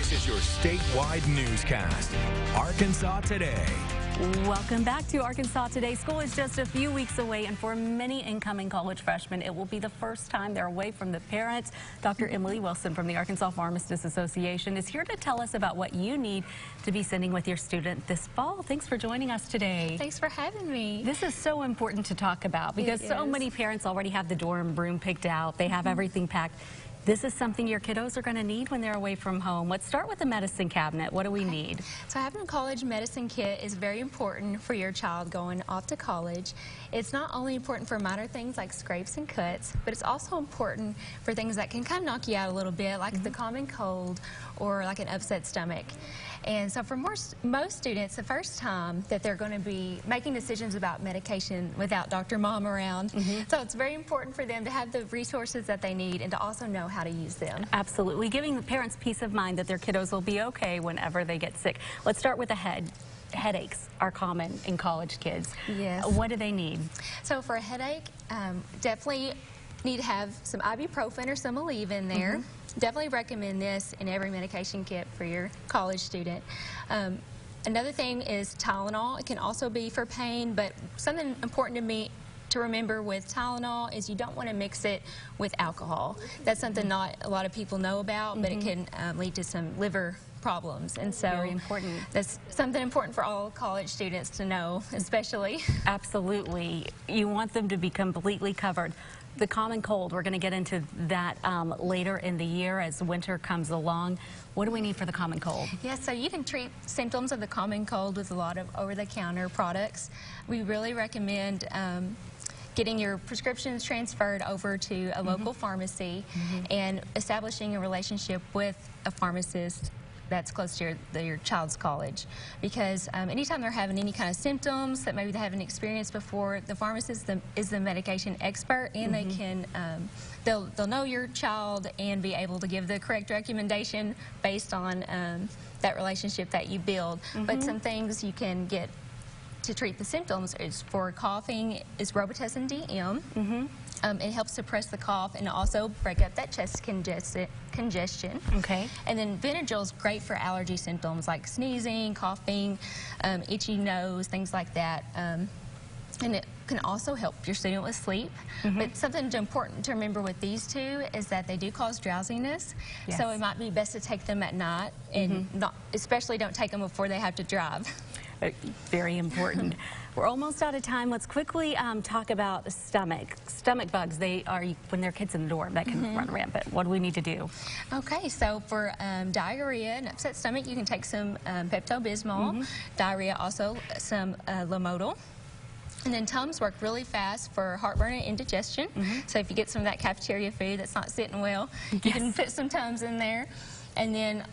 This is your statewide newscast, Arkansas Today. Welcome back to Arkansas Today. School is just a few weeks away, and for many incoming college freshmen, it will be the first time they're away from the parents. Dr. Emily Wilson from the Arkansas Pharmacist Association is here to tell us about what you need to be sending with your student this fall. Thanks for joining us today. Thanks for having me. This is so important to talk about because so many parents already have the dorm room picked out. They have everything packed. This is something your kiddos are going to need when they're away from home. Let's start with the medicine cabinet. What do we need? So having a college medicine kit is very important for your child going off to college. It's not only important for minor things like scrapes and cuts, but it's also important for things that can kind of knock you out a little bit, like the common cold or like an upset stomach. And so for most students, the first time that they're going to be making decisions about medication without Dr. Mom around. So it's very important for them to have the resources that they need and to also know how to use them. Absolutely. Giving the parents peace of mind that their kiddos will be okay whenever they get sick. Let's start with the headaches are common in college kids. Yes. What do they need? So for a headache, definitely need to have some ibuprofen or some Aleve in there. Definitely recommend this in every medication kit for your college student. Another thing is Tylenol. It can also be for pain, but something important to me to remember with Tylenol is you don't want to mix it with alcohol. That's something not a lot of people know about, but it can lead to some liver problems, and so very important. That's something important for all college students to know, especially. Absolutely. You want them to be completely covered. The common cold, we're going to get into that later in the year as winter comes along. What do we need for the common cold? Yes, so you can treat symptoms of the common cold with a lot of over-the-counter products. We really recommend getting your prescriptions transferred over to a local pharmacy and establishing a relationship with a pharmacist that's close to your child's college, because anytime they're having any kind of symptoms that maybe they haven't experienced before, the pharmacist is the medication expert, and they can they'll know your child and be able to give the correct recommendation based on that relationship that you build. But some things you can get to treat the symptoms is for coughing is Robitussin DM. It helps suppress the cough and also break up that chest congestion. Okay. And then Benadryl is great for allergy symptoms like sneezing, coughing, itchy nose, things like that. And it can also help your student with sleep. But something important to remember with these two is that they do cause drowsiness. So it might be best to take them at night, and especially don't take them before they have to drive. Very important. We're almost out of time. Let's quickly talk about stomach bugs. They are, when there are kids in the dorm, that can run rampant. What do we need to do? Okay, so for diarrhea and upset stomach, you can take some Pepto-Bismol. Diarrhea, also some Lomotil. And then Tums work really fast for heartburn and indigestion. So if you get some of that cafeteria food that's not sitting well, you can put some Tums in there. And then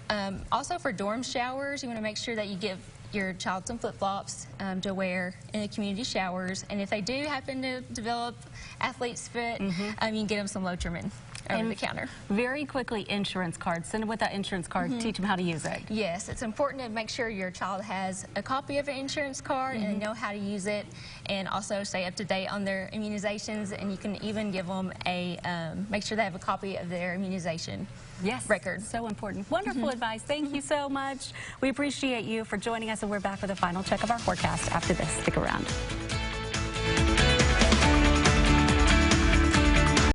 also for dorm showers, you want to make sure that you give your child some flip-flops to wear in the community showers. And if they do happen to develop athlete's foot, you can get them some Lotrimin over the counter. Very quickly, insurance card. Send them with that insurance card. Teach them how to use it. Yes, it's important to make sure your child has a copy of an insurance card and they know how to use it, and also stay up to date on their immunizations. And you can even give them a, make sure they have a copy of their immunization record. So important. Wonderful advice. Thank you so much. We appreciate you for joining us, and we're back with a final check of our forecast after this. Stick around.